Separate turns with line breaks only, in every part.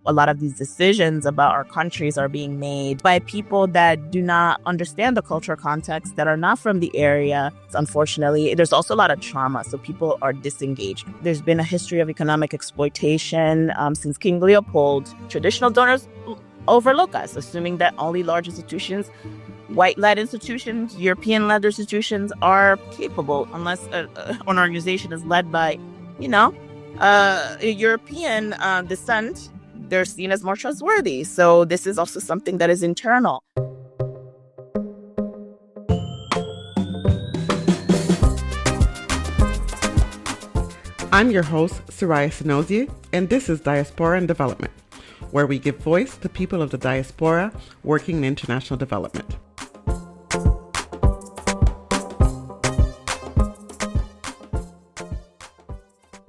A lot of these decisions about our countries are being made by people that do not understand the cultural context, that are not from the area. Unfortunately, there's also a lot of trauma, so people are disengaged. There's been a history of economic exploitation since King Leopold. Traditional donors overlook us, assuming that only large institutions, white-led institutions, European-led institutions are capable, unless an organization is led by, European descent. They're seen as more trustworthy. So this is also something that is internal.
I'm your host, Soraya Senoiser, and this is Diaspora and Development, where we give voice to people of the diaspora working in international development.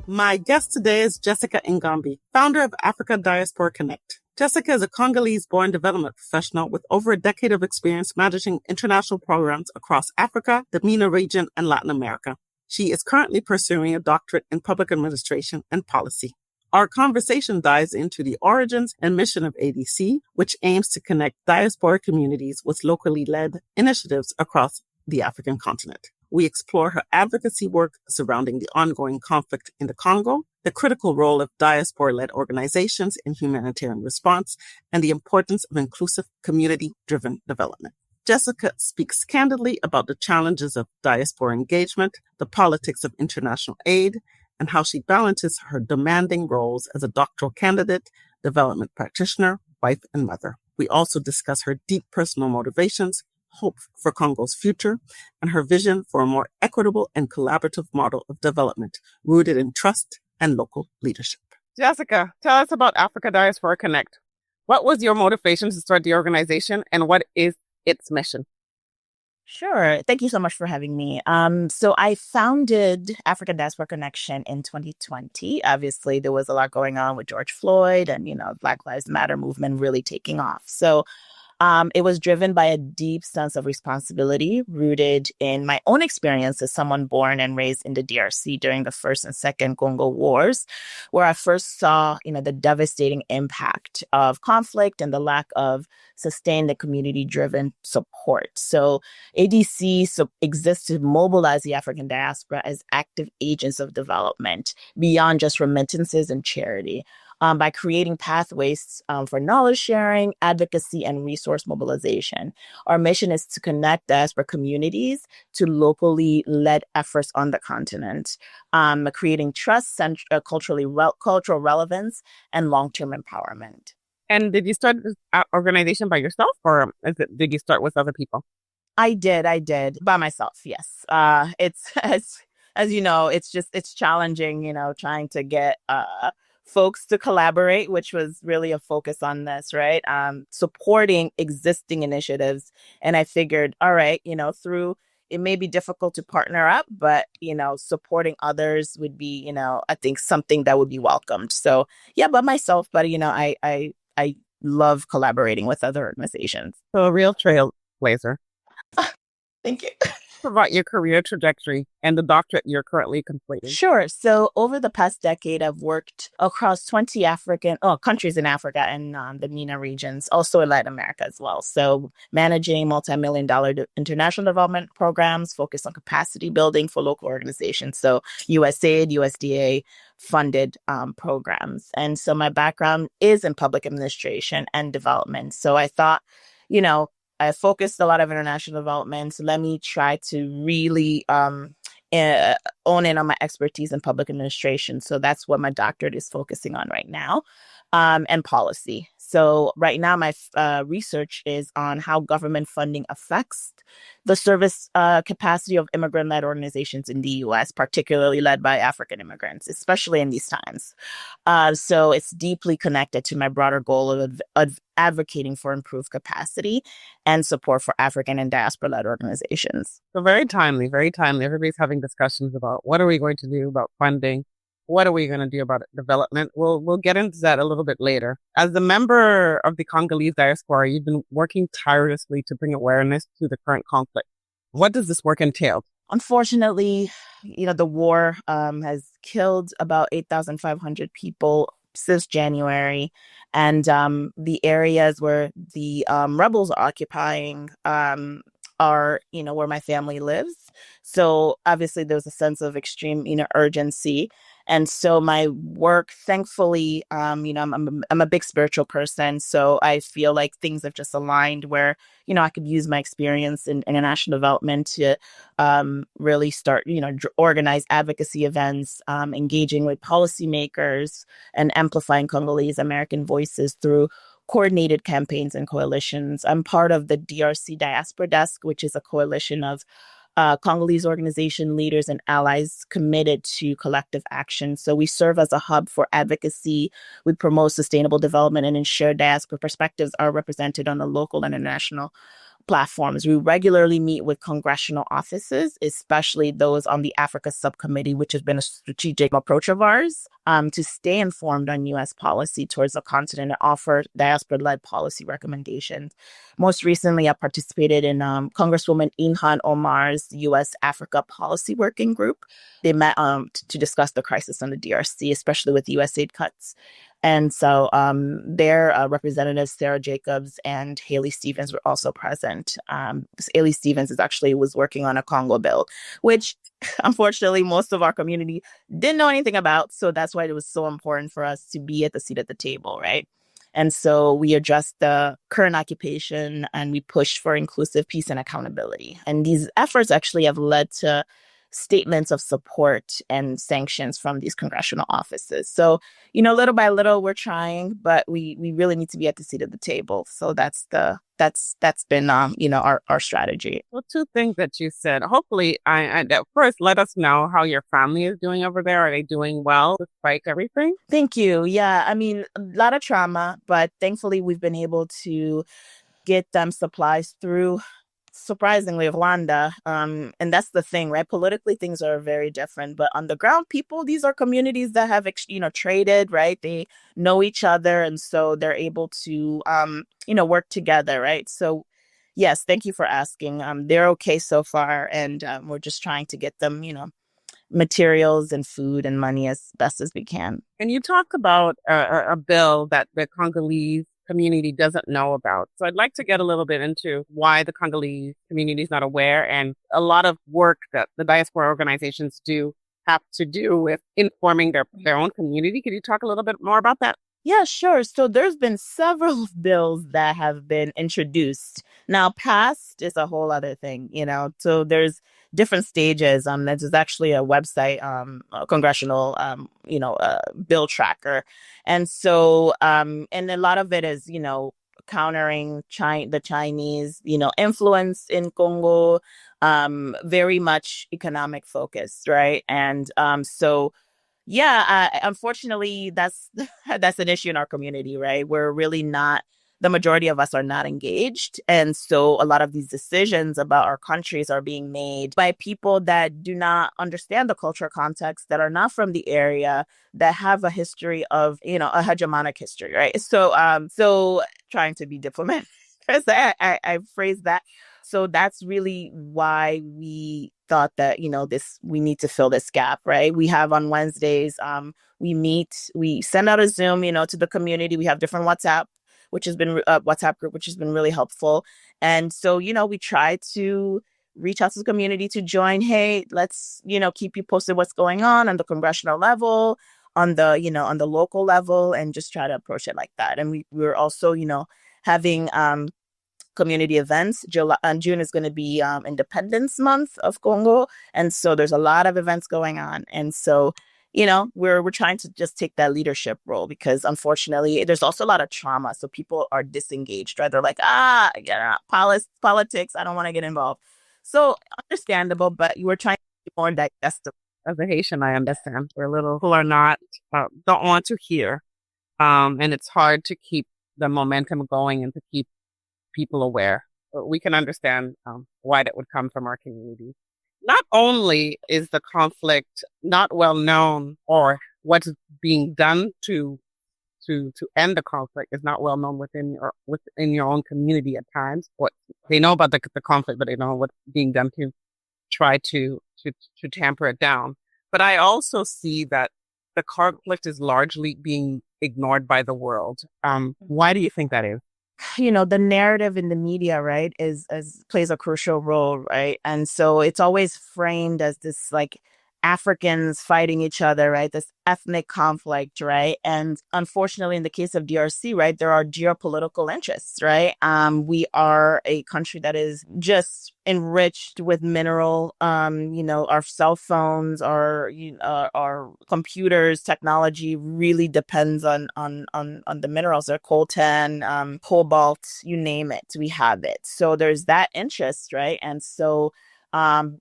My guest today is Jessica Kanya-Ngambi, founder of Africa Diaspora Connect. Jessica is a Congolese-born development professional with over a decade of experience managing international programs across Africa, the MENA region, and Latin America. She is currently pursuing a doctorate in public administration and policy. Our conversation dives into the origins and mission of ADC, which aims to connect diaspora communities with locally led initiatives across the African continent. We explore her advocacy work surrounding the ongoing conflict in the Congo, the critical role of diaspora-led organizations in humanitarian response, and the importance of inclusive community-driven development. Jessica speaks candidly about the challenges of diaspora engagement, the politics of international aid, and how she balances her demanding roles as a doctoral candidate, development practitioner, wife, and mother. We also discuss her deep personal motivations, hope for Congo's future, and her vision for a more equitable and collaborative model of development rooted in trust and local leadership. Jessica, tell us about Africa Diaspora Connect. What was your motivation to start the organization, and what is its mission?
Sure. Thank you so much for having me. So I founded Africa Diaspora Connection in 2020. Obviously, there was a lot going on with George Floyd and, Black Lives Matter movement really taking off. So it was driven by a deep sense of responsibility rooted in my own experience as someone born and raised in the DRC during the First and Second Congo Wars, where I first saw, the devastating impact of conflict and the lack of sustained and community-driven support. So ADC exists to mobilize the African diaspora as active agents of development beyond just remittances and charity. By creating pathways for knowledge sharing, advocacy, and resource mobilization. Our mission is to connect diaspora communities to locally led efforts on the continent, creating trust, cultural relevance, and long-term empowerment.
And did you start this organization by yourself, or did you start with other people?
I did by myself. Yes. It's as you know, it's challenging, trying to get folks to collaborate, which was really a focus on this, right? Supporting existing initiatives. And I figured, all right, through it may be difficult to partner up, but, supporting others would be, I think something that would be welcomed. So yeah, by myself, but, I love collaborating with other organizations.
So a real trailblazer.
Thank you.
About your career trajectory and the doctorate you're currently completing.
Sure. So over the past decade, I've worked across 20 countries in Africa and the MENA regions, also in Latin America as well. So managing multi-million-dollar international development programs focused on capacity building for local organizations. So USAID, USDA funded programs. And so my background is in public administration and development. So I thought, I focused a lot of international development. So let me try to really own in on my expertise in public administration. So that's what my doctorate is focusing on right now, and policy. So right now, my research is on how government funding affects the service capacity of immigrant-led organizations in the U.S., particularly led by African immigrants, especially in these times. So it's deeply connected to my broader goal of advocating for improved capacity and support for African and diaspora-led organizations.
So very timely, very timely. Everybody's having discussions about what are we going to do about funding? What are we going to do about development? We'll get into that a little bit later. As a member of the Congolese diaspora, you've been working tirelessly to bring awareness to the current conflict. What does this work entail?
Unfortunately, the war has killed about 8,500 people since January. And the areas where the rebels are occupying are, where my family lives. So obviously there's a sense of extreme, urgency. And so my work, thankfully, I'm a big spiritual person. So I feel like things have just aligned where, I could use my experience in international development to really start, organize advocacy events, engaging with policymakers and amplifying Congolese American voices through coordinated campaigns and coalitions. I'm part of the DRC Diaspora Desk, which is a coalition of Congolese organization leaders and allies committed to collective action. So we serve as a hub for advocacy. We promote sustainable development and ensure diaspora perspectives are represented on the local and international platforms. We regularly meet with congressional offices, especially those on the Africa subcommittee, which has been a strategic approach of ours, to stay informed on U.S. policy towards the continent and offer diaspora-led policy recommendations. Most recently, I participated in Congresswoman Ilhan Omar's U.S. Africa Policy Working Group. They met to discuss the crisis on the DRC, especially with U.S. aid cuts. And so their representatives, Sarah Jacobs and Haley Stevens, were also present. Haley Stevens was working on a Congo bill, which unfortunately most of our community didn't know anything about. So that's why it was so important for us to be at the seat at the table, right? And so we addressed the current occupation and we pushed for inclusive peace and accountability. And these efforts actually have led to statements of support and sanctions from these congressional offices. So, little by little, we're trying, but we really need to be at the seat of the table. So that's been, our strategy.
Well, two things that you said. Hopefully, first, let us know how your family is doing over there. Are they doing well despite everything?
Thank you. Yeah, I mean, a lot of trauma, but thankfully we've been able to get them supplies through, surprisingly, Rwanda. And that's the thing, right? Politically, things are very different. But on the ground, these are communities that have, traded, right? They know each other. And so they're able to, work together, right? So, yes, thank you for asking. They're okay so far. And we're just trying to get them, materials and food and money as best as we can.
And you talk about a bill that the Congolese community doesn't know about. So I'd like to get a little bit into why the Congolese community is not aware, and a lot of work that the diaspora organizations do have to do with informing their own community. Could you talk a little bit more about that?
Yeah, sure. So there's been several bills that have been introduced. Now, passed is a whole other thing, So there's different stages. There's actually a website, a congressional, bill tracker. And so, and a lot of it is, countering the Chinese, influence in Congo, very much economic focused, right? And so, yeah, unfortunately, that's an issue in our community, right? We're really not, the majority of us are not engaged. And so a lot of these decisions about our countries are being made by people that do not understand the cultural context, that are not from the area, that have a history of, a hegemonic history, right? So trying to be diplomatic, I phrase that. So that's really why we thought that, we need to fill this gap, right? We have on Wednesdays, we send out a Zoom, to the community. We have different WhatsApp group, which has been really helpful. And so, we try to reach out to the community to join. Hey, let's, keep you posted what's going on the congressional level, on the local level, and just try to approach it like that. And we're also, having, community events. June is going to be Independence Month of Congo. And so there's a lot of events going on. And so, we're trying to just take that leadership role because unfortunately there's also a lot of trauma. So people are disengaged, right? They're like, politics, I don't want to get involved. So understandable, but we're trying to be more digestible.
As a Haitian, I understand. We're little who are not, don't want to hear. And it's hard to keep the momentum going and to keep people aware. We can understand why that would come from our community. Not only is the conflict not well known, or what's being done to end the conflict is not well known within your own community at times. What they know about the conflict, but they don't know what's being done to try to tamper it down. But I also see that the conflict is largely being ignored by the world. Why do you think that is?
The narrative in the media, right, is plays a crucial role, right? And so it's always framed as this like Africans fighting each other, right? This ethnic conflict, right? And unfortunately, in the case of DRC, right, there are geopolitical interests, right? We are a country that is just enriched with mineral, our cell phones, our computers, technology really depends on the minerals, or coltan, cobalt, you name it, we have it. So there's that interest, right? And so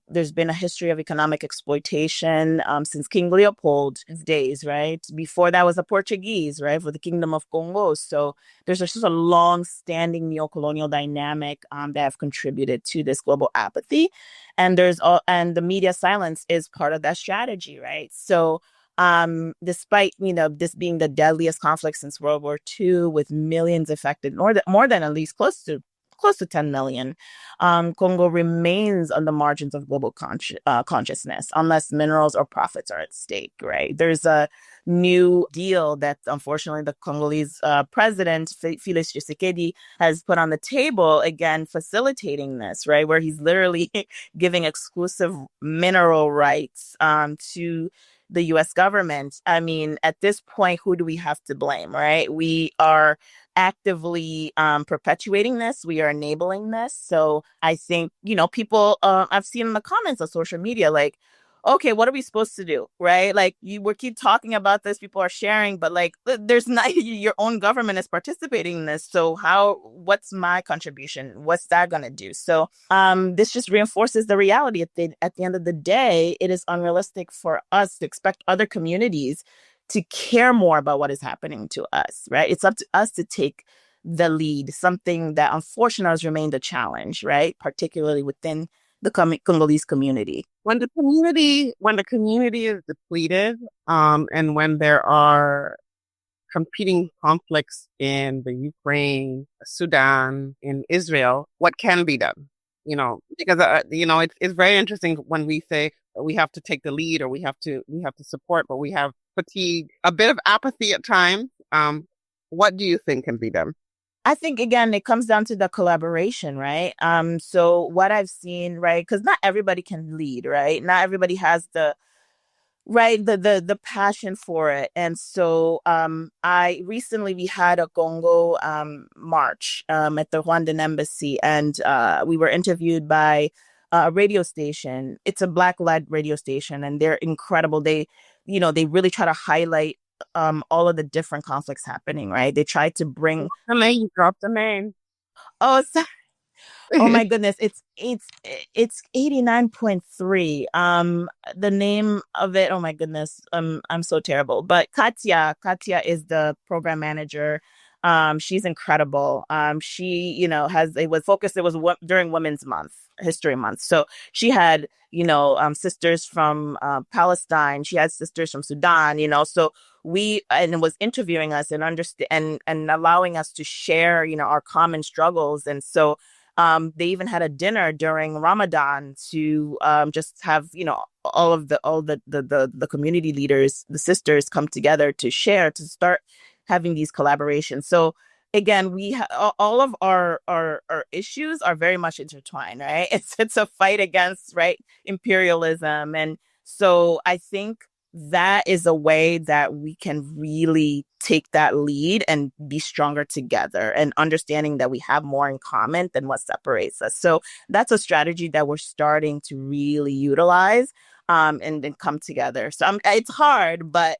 there's been a history of economic exploitation since King Leopold's days, right? Before that was the Portuguese, right, for the Kingdom of Congo. So there's just a long-standing neo-colonial dynamic that have contributed to this global apathy, and the media silence is part of that strategy, right? So despite this being the deadliest conflict since World War II, with millions affected, more than at least close to 10 million, Congo remains on the margins of global consciousness unless minerals or profits are at stake, right? There's a new deal that unfortunately the Congolese president, Felix Tshisekedi, has put on the table, again, facilitating this, right? Where he's literally giving exclusive mineral rights to the US government. I mean, at this point, who do we have to blame, right? We are actively perpetuating this. We are enabling this. So I think, people I've seen in the comments on social media, like, okay, what are we supposed to do? Right? Like we keep talking about this, people are sharing, but like there's not your own government is participating in this. So what's my contribution? What's that gonna do? So this just reinforces the reality at the end of the day, it is unrealistic for us to expect other communities to care more about what is happening to us, right? It's up to us to take the lead, something that unfortunately has remained a challenge, right? Particularly within the Congolese community.
When the community is depleted, and when there are competing conflicts in the Ukraine, Sudan, in Israel, what can be done? Because it's very interesting when we say we have to take the lead or we have to support, but we have fatigue, a bit of apathy at times. What do you think can be done?
I think, again, it comes down to the collaboration, right? So what I've seen, right, because not everybody can lead, right? Not everybody has the passion for it. And so we had a Congo march at the Rwandan embassy, and we were interviewed by a radio station. It's a Black-led radio station, and they're incredible. They really try to highlight all of the different conflicts happening, right? They try to bring.
You dropped the name.
Oh, sorry. Oh my goodness, it's 89.3. The name of it, oh my goodness, I'm so terrible. But Katya is the program manager. She's incredible. She, it was during Women's Month, History Month. So she had, sisters from Palestine. She had sisters from Sudan, so and was interviewing us and understand and allowing us to share, our common struggles. And so they even had a dinner during Ramadan to just have, all the community leaders, the sisters, come together to share, to start having these collaborations. So again, all of our issues are very much intertwined, right? It's a fight against, right, imperialism. And so I think that is a way that we can really take that lead and be stronger together, and understanding that we have more in common than what separates us. So that's a strategy that we're starting to really utilize and then come together. So it's hard, but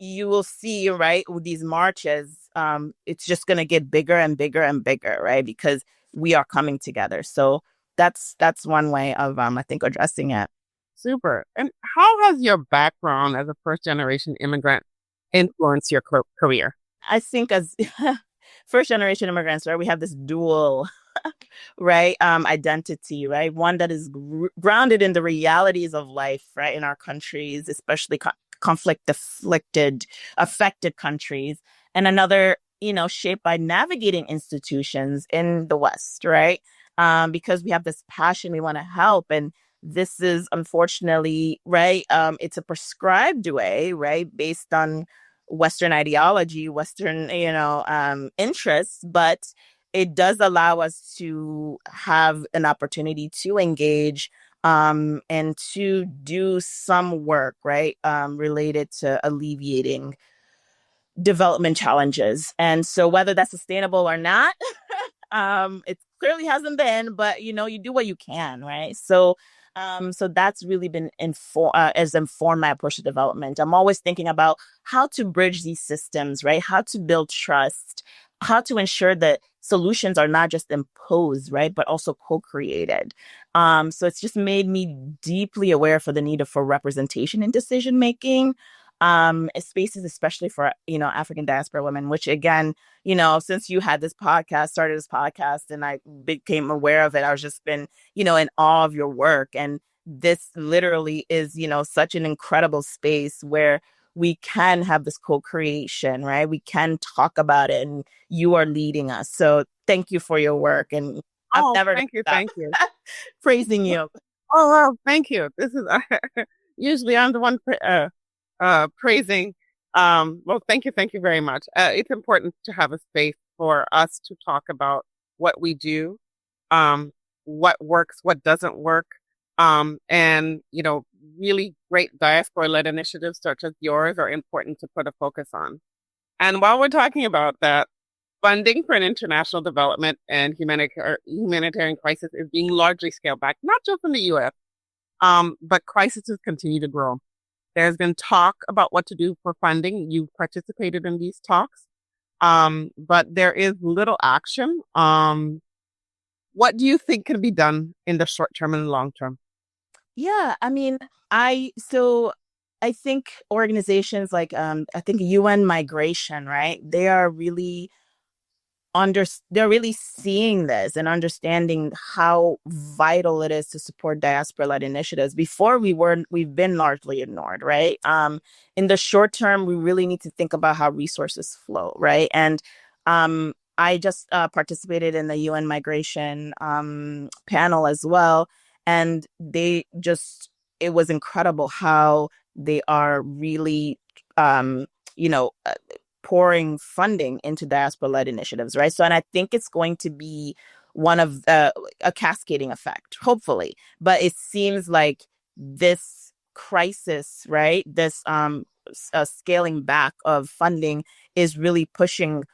you will see, right, with these marches, it's just going to get bigger and bigger and bigger, right? Because we are coming together. So that's one way of, I think, addressing it.
Super. And how has your background as a first-generation immigrant influenced your career?
I think as first-generation immigrants, right, we have this dual, right, identity, right? One that is grounded in the realities of life, right, in our countries, especially affected countries, and another, shaped by navigating institutions in the West, right? Because we have this passion, we want to help, and this is unfortunately, right, it's a prescribed way, right, based on Western ideology, Western, interests, but it does allow us to have an opportunity to engage and to do some work, right, related to alleviating development challenges. And so whether that's sustainable or not, it clearly hasn't been, but you do what you can, right? So that's really been has informed my approach to development. I'm always thinking about how to bridge these systems, right? How to build trust, how to ensure that solutions are not just imposed, right, but also co-created. So it's just made me deeply aware for the need for representation in decision making, spaces, especially for African diaspora women, which again, since you had started this podcast, and I became aware of it, I was just been, in awe of your work. And this literally is, such an incredible space where we can have this co-creation, right? We can talk about it, and you are leading us. So thank you for your work. And I'm
Oh,
never going
thank you,
to stop
thank you.
praising you.
Oh, well, thank you. This is usually I'm the one praising. Well, thank you very much. It's important to have a space for us to talk about what we do, what works, what doesn't work, and really great diaspora-led initiatives such as yours are important to put a focus on. And while we're talking about that, funding for an international development and humanitarian crisis is being largely scaled back, not just in the U.S., but crises continue to grow. There's been talk about what to do for funding. You've participated in these talks, but there is little action. What do you think can be done in the short term and long term?
Yeah, I mean, I think organizations like I think UN Migration, right? They're really seeing this and understanding how vital it is to support diaspora-led initiatives. Before we've been largely ignored, right? In the short term, we really need to think about how resources flow, right? And I just participated in the UN migration panel as well, and it was incredible how they are really you know pouring funding into diaspora-led initiatives, right? So, and I think it's going to be one of a cascading effect, hopefully. But it seems like this crisis, right? This scaling back of funding is really pushing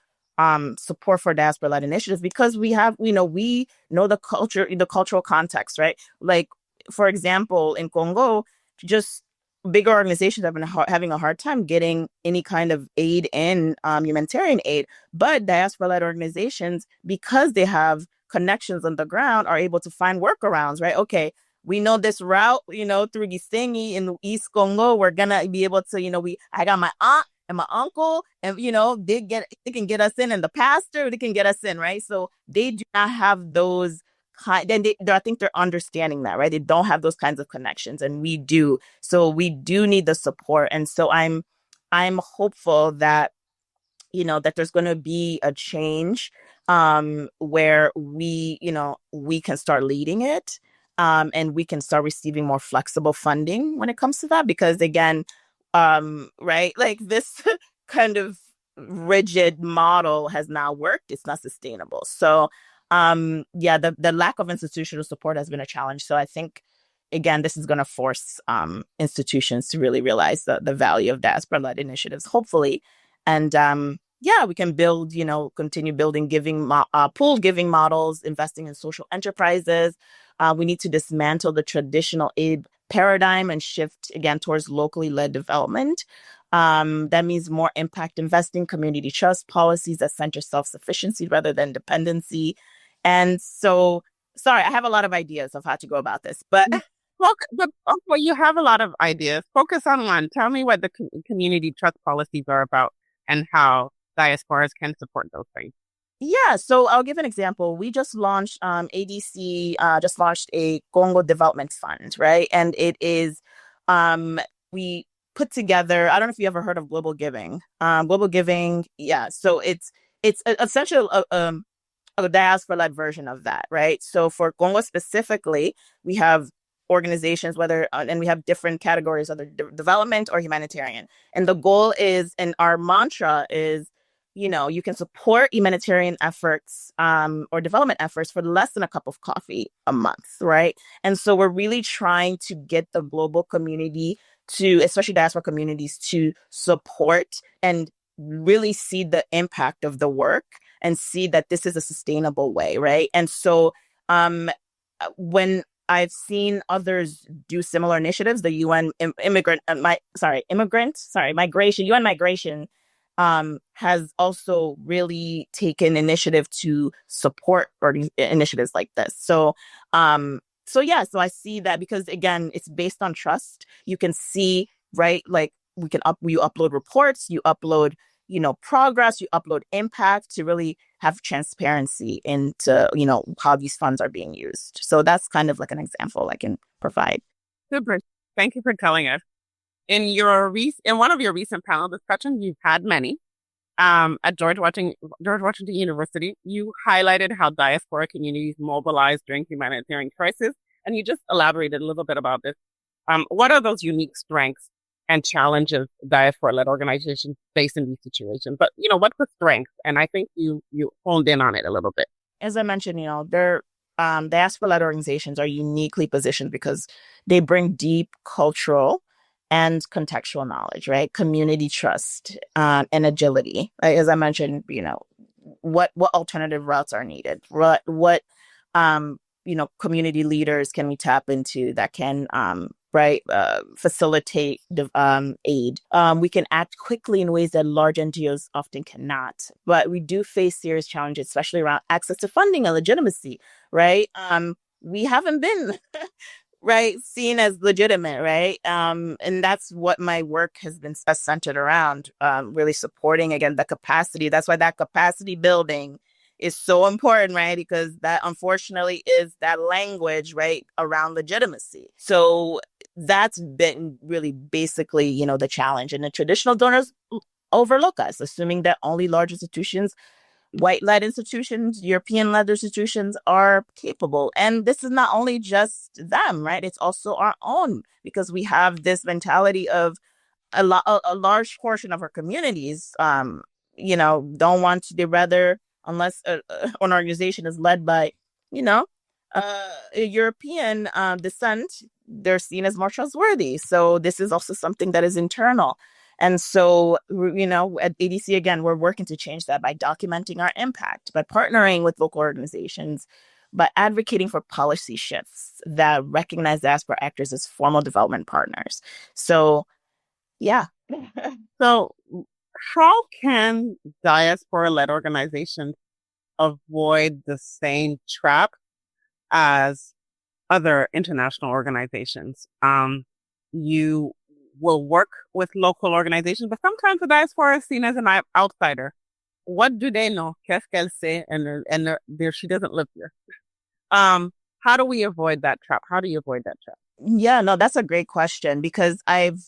support for diaspora-led initiatives because we know the culture, the cultural context, right? Like, for example, in Congo, just bigger organizations have been having a hard time getting any kind of aid in humanitarian aid, but diaspora-led organizations, because they have connections on the ground, are able to find workarounds, right? Okay, we know this route, through Gisenyi in East Congo, we're gonna be able to, I got my aunt and my uncle, and they can get us in, and the pastor, they can get us in, right? So they do not have those I think they're understanding that, right? They don't have those kinds of connections, and we do. So we do need the support. And so I'm hopeful that that there's going to be a change where we can start leading it, and we can start receiving more flexible funding when it comes to that. Because again, right, like this kind of rigid model has not worked. It's not sustainable. So yeah, the lack of institutional support has been a challenge. So I think again, this is going to force institutions to really realize the value of diaspora-led initiatives, hopefully. And yeah, we can continue building pooled giving models, investing in social enterprises. We need to dismantle the traditional aid paradigm and shift again towards locally led development. That means more impact investing, community trust policies that center self-sufficiency rather than dependency. And so, sorry, I have a lot of ideas of how to go about this, but
Well, you have a lot of ideas. Focus on one. Tell me what the community trust policies are about and how diasporas can support those things.
yeah, so I'll give an example. We just launched ADC just launched a Congo Development Fund, right? And it is we put together, I don't know if you ever heard of Global Giving. Global Giving, yeah. So it's essentially a diaspora-led version of that, right? So for Congo specifically, we have organizations, whether, and we have different categories, whether development or humanitarian. And the goal is, and our mantra is, you can support humanitarian efforts or development efforts for less than a cup of coffee a month, right? And so we're really trying to get the global community to, especially diaspora communities, to support and really see the impact of the work and see that this is a sustainable way, right? And so when I've seen others do similar initiatives, the UN migration, UN migration has also really taken initiative to support initiatives like this. So so I see that because again, it's based on trust. You can see, right? Like you upload reports, you upload, progress, you upload impact to really have transparency into, how these funds are being used. So that's kind of like an example I can provide.
Super. Thank you for telling us. In one of your recent panel discussions, you've had many. At George Washington University, you highlighted how diaspora communities mobilize during humanitarian crisis, and you just elaborated a little bit about this. What are those unique strengths and challenges diaspora-led organizations face in these situations? But, what's the strength? And I think you honed in on it a little bit.
As I mentioned, they're diaspora-led organizations are uniquely positioned because they bring deep cultural and contextual knowledge, right? Community trust and agility. As I mentioned, what alternative routes are needed? What community leaders can we tap into that can facilitate aid? We can act quickly in ways that large NGOs often cannot, but we do face serious challenges, especially around access to funding and legitimacy, right? We haven't been right seen as legitimate, right? And that's what my work has been centered around, really supporting, again, the capacity. That's why that capacity building is so important, right? Because that unfortunately is that language, right, around legitimacy. So that's been really basically, the challenge. And the traditional donors overlook us, assuming that only large institutions, white-led institutions, European-led institutions are capable. And this is not only just them, right? It's also our own, because we have this mentality of a large portion of our communities, don't want to, they rather, unless an organization is led by, a European descent, they're seen as more trustworthy. So this is also something that is internal. And so, at ADC, again, we're working to change that by documenting our impact, by partnering with local organizations, by advocating for policy shifts that recognize diaspora actors as formal development partners. So, yeah.
So how can diaspora-led organizations avoid the same trap as other international organizations? You will work with local organizations, but sometimes the diaspora is seen as an outsider. What do they know? Qu'est-ce qu'elle sait? And she doesn't live here. How do we avoid that trap? How do you avoid that trap?
Yeah, no, that's a great question, because I've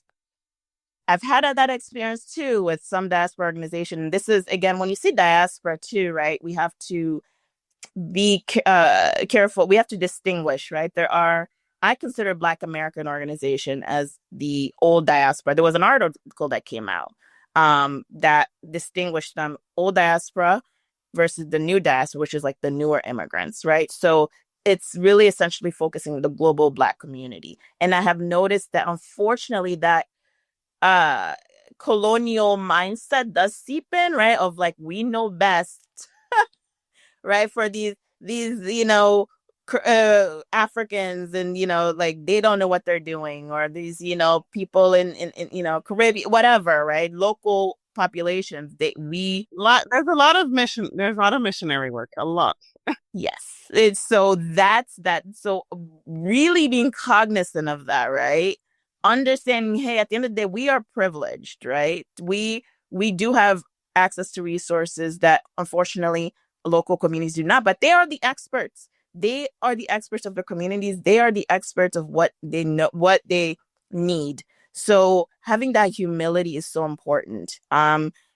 had that experience too with some diaspora organization. This is, again, when you see diaspora too, right, we have to be careful. We have to distinguish, right? I consider Black American organization as the old diaspora. There was an article that came out that distinguished them, old diaspora versus the new diaspora, which is like the newer immigrants, right? So it's really essentially focusing on the global Black community. And I have noticed that, unfortunately, that colonial mindset does seep in, right? Of like, we know best, right? For these Africans, and like, they don't know what they're doing, or these people in Caribbean, whatever, right? Local populations, there's a lot of missionary work, a lot. Yes, it's so really being cognizant of that, right? Understanding, hey, at the end of the day, we are privileged, right? We do have access to resources that, unfortunately, local communities do not, but they are the experts. They are the experts of their communities. They are the experts of what they know, what they need. So having that humility is so important.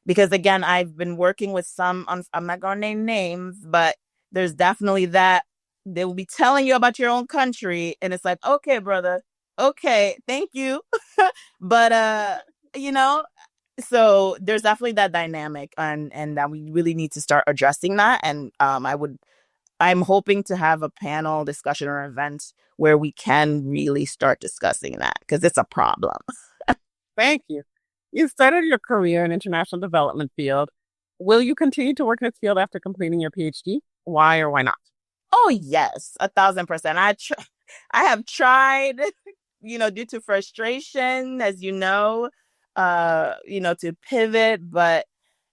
Because again, I've been working with some, I'm not going to name names, but there's definitely that they will be telling you about your own country, and it's like, okay, brother, okay, thank you. But you know, so there's definitely that dynamic, and that we really need to start addressing that. And I'm hoping to have a panel discussion or event where we can really start discussing that because it's a problem.
Thank you. You started your career in international development field. Will you continue to work in this field after completing your PhD? Why or why not?
Oh yes, 1,000%. I have tried, due to frustration, as to pivot, but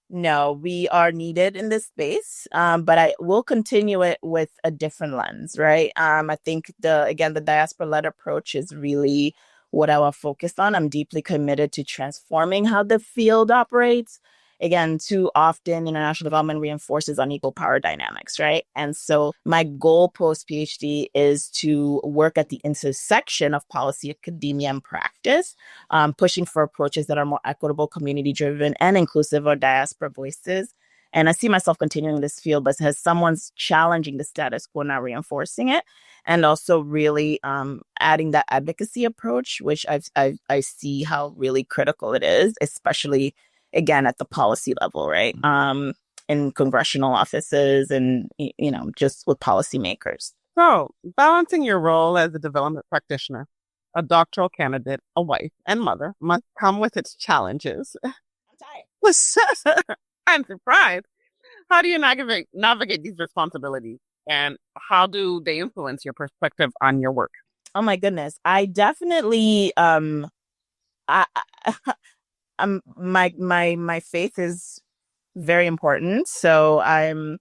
no, we are needed in this space. But I will continue it with a different lens, right? I think the diaspora-led approach is really what I will focus on. I'm deeply committed to transforming how the field operates. Again, too often international development reinforces unequal power dynamics, right? And so my goal post PhD is to work at the intersection of policy, academia, and practice, pushing for approaches that are more equitable, community driven, and inclusive of diaspora voices. And I see myself continuing in this field, but as someone's challenging the status quo, not reinforcing it, and also really adding that advocacy approach, which I see how really critical it is, especially again at the policy level, right? In congressional offices and just with policymakers.
So, balancing your role as a development practitioner, a doctoral candidate, a wife, and mother must come with its challenges.
I'm tired.
I'm surprised. How do you navigate these responsibilities, and how do they influence your perspective on your work?
Oh my goodness, I definitely I my faith is very important. So I'm,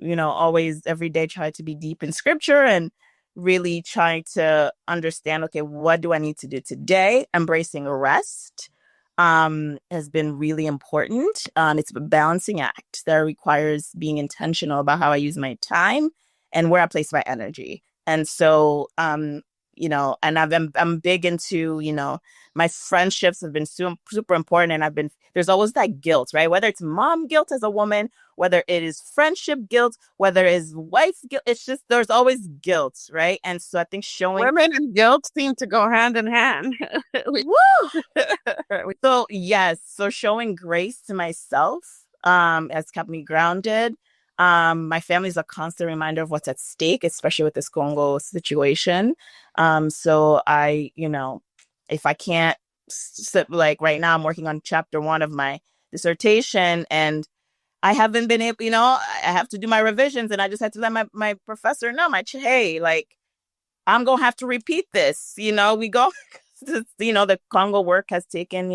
always every day try to be deep in scripture and really trying to understand, okay, what do I need to do today? Embracing rest has been really important. It's a balancing act that requires being intentional about how I use my time and where I place my energy. And so, and I'm big into, my friendships have been super important. And there's always that guilt, right? Whether it's mom guilt as a woman, whether it is friendship guilt, whether it's wife guilt, it's just, there's always guilt, right? And so I think showing
women and guilt seem to go hand in hand.
Woo! So yes, so showing grace to myself has kept me grounded. My family is a constant reminder of what's at stake, especially with this Congo situation. So if I can't sit, like right now, I'm working on chapter 1 of my dissertation, and I haven't been able, I have to do my revisions, and I just had to let my professor know, hey, like, I'm going to have to repeat this. We go, the Congo work has taken,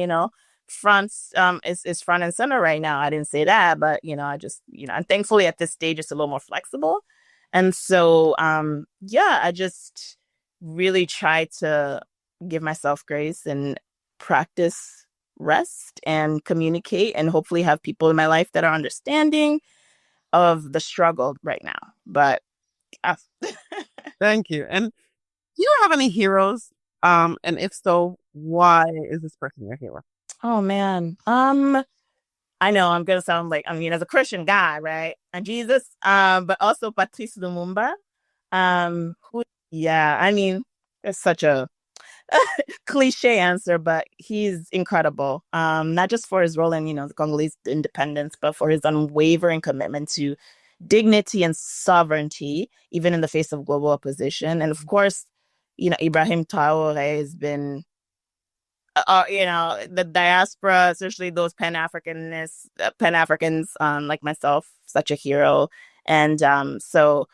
France is front and center right now. I didn't say that, but, I just, and thankfully at this stage, it's a little more flexible. And so, I just really try to give myself grace and practice rest and communicate and hopefully have people in my life that are understanding of the struggle right now. But
thank you. And do you have any heroes? And if so, why is this person your hero?
Oh man. I know I'm gonna sound like, as a Christian guy, right? And Jesus, but also Patrice Lumumba. It's such a cliche answer, but he's incredible. Not just for his role in, the Congolese independence, but for his unwavering commitment to dignity and sovereignty, even in the face of global opposition. And of course, Ibrahim Traore has been, the diaspora, especially those Pan-Africans, like myself, such a hero. And so,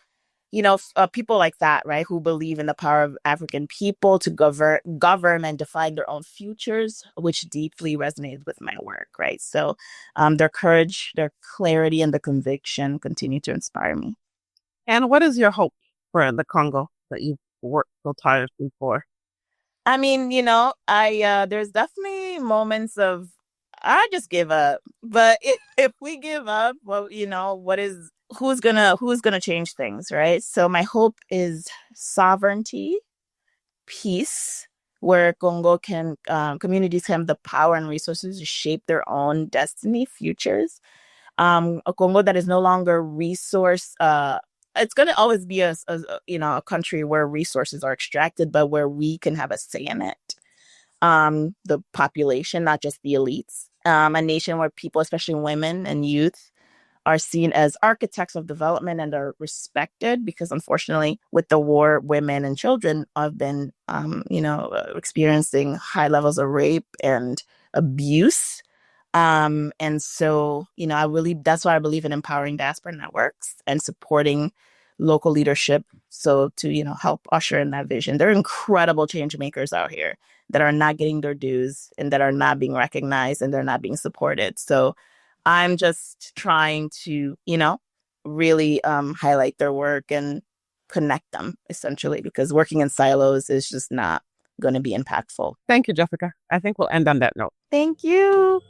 people like that, right, who believe in the power of African people to govern and define their own futures, which deeply resonates with my work, right? So their courage, their clarity, and the conviction continue to inspire me.
And what is your hope for the Congo that you've worked so tirelessly for?
There's definitely moments of I just give up. But if we give up, well, who's gonna change things, right? So my hope is sovereignty, peace, where Congo communities can have the power and resources to shape their own destiny, futures. A Congo that is no longer resource it's going to always be a country where resources are extracted, but where we can have a say in it. The population, not just the elites. A nation where people, especially women and youth, are seen as architects of development and are respected, because unfortunately with the war, women and children have been, experiencing high levels of rape and abuse. And so, that's why I believe in empowering diaspora networks and supporting local leadership. So to, help usher in that vision. There are incredible change makers out here that are not getting their dues and that are not being recognized and they're not being supported. So I'm just trying to, really highlight their work and connect them, essentially, because working in silos is just not going to be impactful.
Thank you, Jessica. I think we'll end on that note.
Thank you.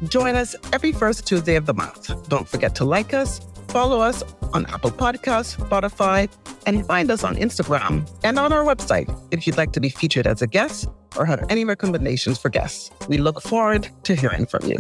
Join us every first Tuesday of the month. Don't forget to like us, follow us on Apple Podcasts, Spotify, and find us on Instagram and on our website if you'd like to be featured as a guest or have any recommendations for guests. We look forward to hearing from you.